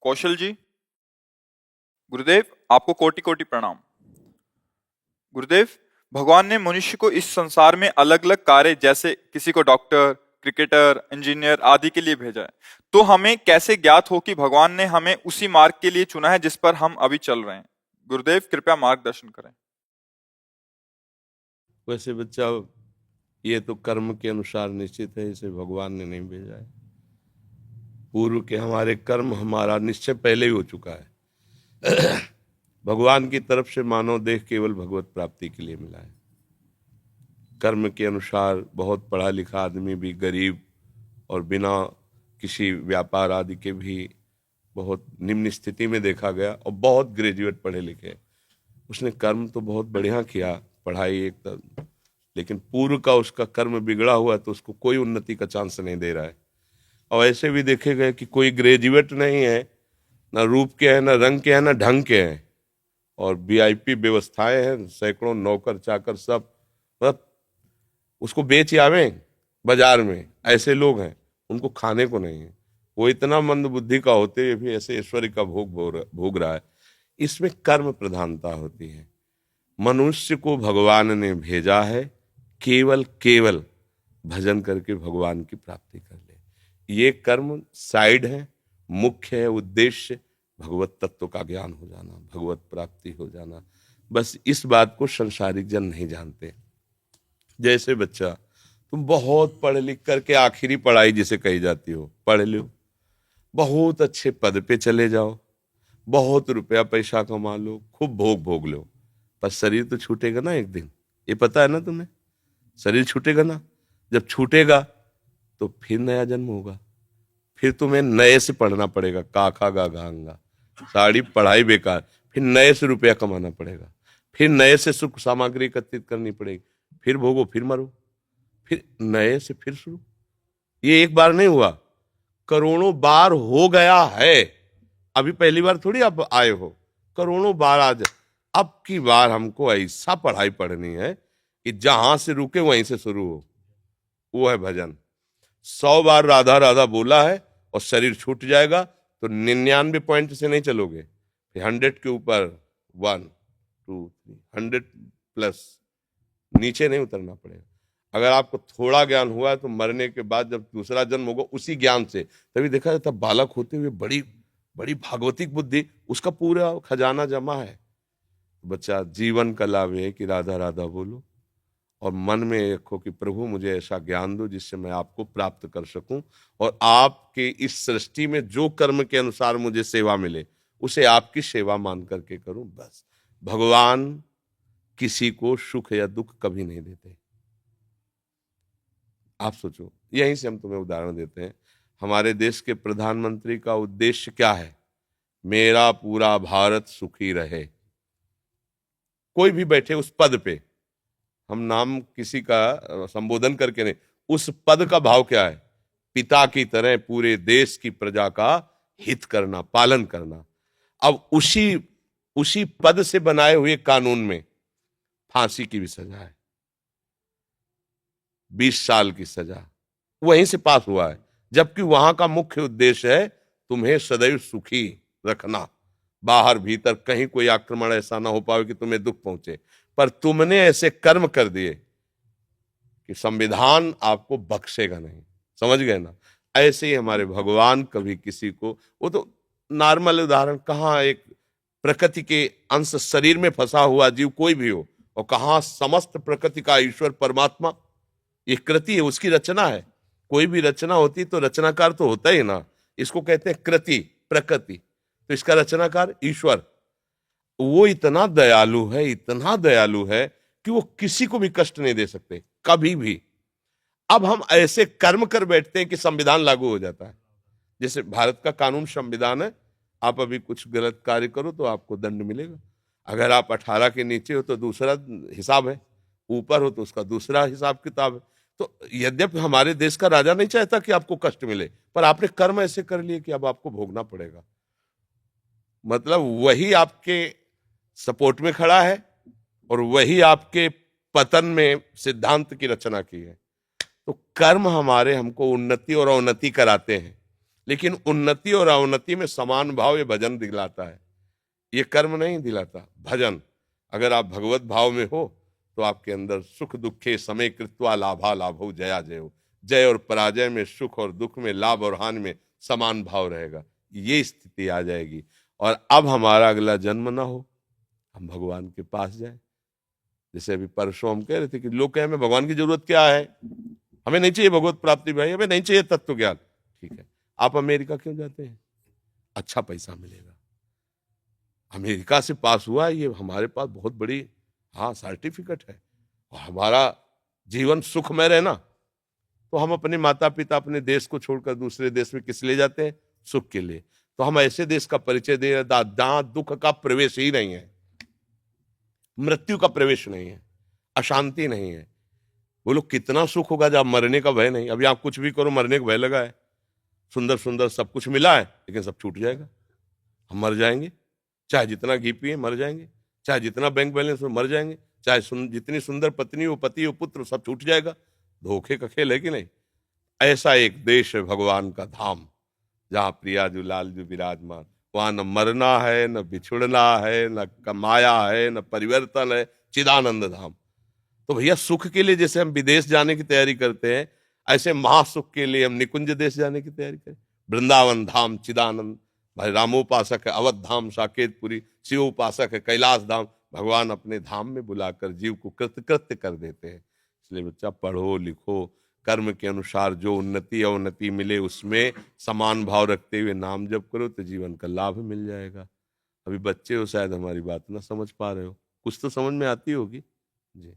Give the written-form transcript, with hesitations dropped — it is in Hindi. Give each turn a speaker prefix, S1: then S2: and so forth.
S1: कौशल जी, गुरुदेव आपको कोटि कोटि प्रणाम। गुरुदेव, भगवान ने मनुष्य को इस संसार में अलग अलग कार्य, जैसे किसी को डॉक्टर, क्रिकेटर, इंजीनियर आदि के लिए भेजा है, तो हमें कैसे ज्ञात हो कि भगवान ने हमें उसी मार्ग के लिए चुना है जिस पर हम अभी चल रहे हैं? गुरुदेव कृपया मार्गदर्शन करें।
S2: वैसे बच्चा, ये तो कर्म के अनुसार निश्चित है, इसे भगवान ने नहीं भेजा है। पूर्व के हमारे कर्म, हमारा निश्चय पहले ही हो चुका है। भगवान की तरफ से मानव देह केवल भगवत प्राप्ति के लिए मिला है। कर्म के अनुसार बहुत पढ़ा लिखा आदमी भी गरीब और बिना किसी व्यापार आदि के भी बहुत निम्न स्थिति में देखा गया, और बहुत ग्रेजुएट पढ़े लिखे, उसने कर्म तो बहुत बढ़िया किया, पढ़ाई एक तरह, लेकिन पूर्व का उसका कर्म बिगड़ा हुआ, तो उसको कोई उन्नति का चांस नहीं दे रहा है। और ऐसे भी देखे गए कि कोई ग्रेजुएट नहीं है, ना रूप के हैं, ना रंग के हैं, ना ढंग के हैं, और वीआईपी व्यवस्थाएं हैं, सैकड़ों नौकर चाकर सब, मतलब उसको बेच आवे बाजार में। ऐसे लोग हैं, उनको खाने को नहीं है। वो इतना मंद बुद्धि का होते हुए भी ऐसे ऐश्वर्य का भोग रहा है। इसमें कर्म प्रधानता होती है। मनुष्य को भगवान ने भेजा है केवल केवल भजन करके भगवान की प्राप्ति कर ले। ये कर्म साइड है, मुख्य है उद्देश्य भगवत तत्व का ज्ञान हो जाना, भगवत प्राप्ति हो जाना। बस इस बात को संसारिक जन नहीं जानते। जैसे बच्चा, तुम बहुत पढ़ लिख करके आखिरी पढ़ाई जिसे कही जाती हो पढ़ लो, बहुत अच्छे पद पे चले जाओ, बहुत रुपया पैसा कमा लो, खूब भोग भोग लो, पर शरीर तो छूटेगा ना एक दिन। ये पता है ना तुम्हें? शरीर छूटेगा ना। जब छूटेगा तो फिर नया जन्म होगा, फिर तुम्हें नए से पढ़ना पड़ेगा, का खा गा घांगा, सारी पढ़ाई बेकार, फिर नए से रुपया कमाना पड़ेगा, फिर नए से सुख सामग्री एकत्रित करनी पड़ेगी, फिर भोगो, फिर मरो, फिर नए से फिर शुरू। ये एक बार नहीं हुआ, करोड़ों बार हो गया है। अभी पहली बार थोड़ी आप आए हो, करोड़ों बार आज। अब की बार हमको ऐसा पढ़ाई पढ़नी है कि जहां से रुके वहीं से शुरू हो। वो है भजन। 100 बार राधा राधा बोला है और शरीर छूट जाएगा, तो 99 पॉइंट से नहीं चलोगे, फिर 100 के ऊपर 1 2 3 100 प्लस, नीचे नहीं उतरना पड़ेगा। अगर आपको थोड़ा ज्ञान हुआ है तो मरने के बाद जब दूसरा जन्म होगा उसी ज्ञान से, तभी देखा जाता बालक होते हुए बड़ी बड़ी भागवतिक बुद्धि, उसका पूरा खजाना जमा है। बच्चा, जीवन का लाभ है कि राधा राधा बोलो और मन में रखो कि प्रभु मुझे ऐसा ज्ञान दो जिससे मैं आपको प्राप्त कर सकूं, और आपके इस सृष्टि में जो कर्म के अनुसार मुझे सेवा मिले उसे आपकी सेवा मान करके करूं। बस भगवान किसी को सुख या दुख कभी नहीं देते। आप सोचो, यहीं से हम तुम्हें उदाहरण देते हैं। हमारे देश के प्रधानमंत्री का उद्देश्य क्या है? मेरा पूरा भारत सुखी रहे। कोई भी बैठे उस पद पे, हम नाम किसी का संबोधन करके नहीं, उस पद का भाव क्या है? पिता की तरह पूरे देश की प्रजा का हित करना, पालन करना। अब उसी उसी पद से बनाए हुए कानून में फांसी की भी सजा है, 20 साल की सजा वहीं से पास हुआ है, जबकि वहां का मुख्य उद्देश्य है तुम्हें सदैव सुखी रखना, बाहर भीतर कहीं कोई आक्रमण ऐसा ना हो पाए कि तुम्हें दुख पहुंचे। पर तुमने ऐसे कर्म कर दिए कि संविधान आपको बख्शेगा नहीं। समझ गए ना? ऐसे ही हमारे भगवान कभी किसी को, वो तो नॉर्मल उदाहरण, कहाँ एक प्रकृति के अंश शरीर में फंसा हुआ जीव कोई भी हो, और कहाँ समस्त प्रकृति का ईश्वर परमात्मा, ये कृति है, उसकी रचना है। कोई भी रचना होती तो रचनाकार तो होता ही ना, इसको कहते हैं कृति, प्रकृति, तो इसका रचनाकार ईश्वर। वो इतना दयालु है, इतना दयालु है कि वो किसी को भी कष्ट नहीं दे सकते कभी भी। अब हम ऐसे कर्म कर बैठते हैं कि संविधान लागू हो जाता है। जैसे भारत का कानून संविधान है, आप अभी कुछ गलत कार्य करो तो आपको दंड मिलेगा। अगर आप 18 के नीचे हो तो दूसरा हिसाब है, ऊपर हो तो उसका दूसरा हिसाब किताब है। तो यद्यपि हमारे देश का राजा नहीं चाहता कि आपको कष्ट मिले, पर आपने कर्म ऐसे कर लिए कि अब आपको भोगना पड़ेगा। मतलब वही आपके सपोर्ट में खड़ा है और वही आपके पतन में सिद्धांत की रचना की है। तो कर्म हमारे हमको उन्नति और अवनति कराते हैं। लेकिन उन्नति और अवनति में समान भाव ये भजन दिलाता है, ये कर्म नहीं दिलाता। भजन, अगर आप भगवत भाव में हो तो आपके अंदर सुख दुखे समय कृत्वा लाभा लाभो जया जयो, जय और पराजय में, सुख और दुख में, लाभ और हानि में समान भाव रहेगा, ये स्थिति आ जाएगी। और अब हमारा अगला जन्म ना हो, हम भगवान के पास जाए। जैसे अभी परसों हम कह रहे थे कि लोग कहे हमें भगवान की जरूरत क्या है, हमें नहीं चाहिए भगवत प्राप्ति भाई, हमें नहीं चाहिए तत्व ज्ञान। ठीक है, आप अमेरिका क्यों जाते हैं? अच्छा पैसा मिलेगा। अमेरिका से पास हुआ, ये हमारे पास बहुत बड़ी सर्टिफिकेट है। और हमारा जीवन सुखमय रहना, तो हम अपने माता पिता, अपने देश को छोड़कर दूसरे देश में किस लिए जाते हैं? सुख के लिए। तो हम ऐसे देश का परिचय दे रहे जहां दुख का प्रवेश ही नहीं है, मृत्यु का प्रवेश नहीं है, अशांति नहीं है। बोलो कितना सुख होगा जब मरने का भय नहीं। अभी आप कुछ भी करो, मरने का भय लगा है, सुंदर सुंदर सब कुछ मिला है, लेकिन सब छूट जाएगा, हम मर जाएंगे। चाहे जितना घी पिए मर जाएंगे, चाहे जितना बैंक बैलेंस हो मर जाएंगे, चाहे जितनी सुंदर पत्नी हो, पति हो, पुत्र, सब छूट जाएगा। धोखे का खेल है कि नहीं? ऐसा एक देश है भगवान का धाम, जहां प्रिया जो लाल जो विराजमान, वहां न मरना है, न बिछुड़ना है, न कमाया है, न परिवर्तन है, चिदानंद धाम। तो भैया सुख के लिए जैसे हम विदेश जाने की तैयारी करते हैं, ऐसे महासुख के लिए हम निकुंज देश जाने की तैयारी करें। वृंदावन धाम चिदानंद, भाई रामोपासक है अवध धाम साकेतपुरी, शिव उपासक है कैलाश धाम। भगवान अपने धाम में बुलाकर जीव को कृतकृत्य कर देते हैं। इसलिए बच्चा पढ़ो लिखो, कर्म के अनुसार जो उन्नति अवनति मिले उसमें समान भाव रखते हुए नाम जप करो, तो जीवन का लाभ मिल जाएगा। अभी बच्चे हो, शायद हमारी बात ना समझ पा रहे हो, कुछ तो समझ में आती होगी जी।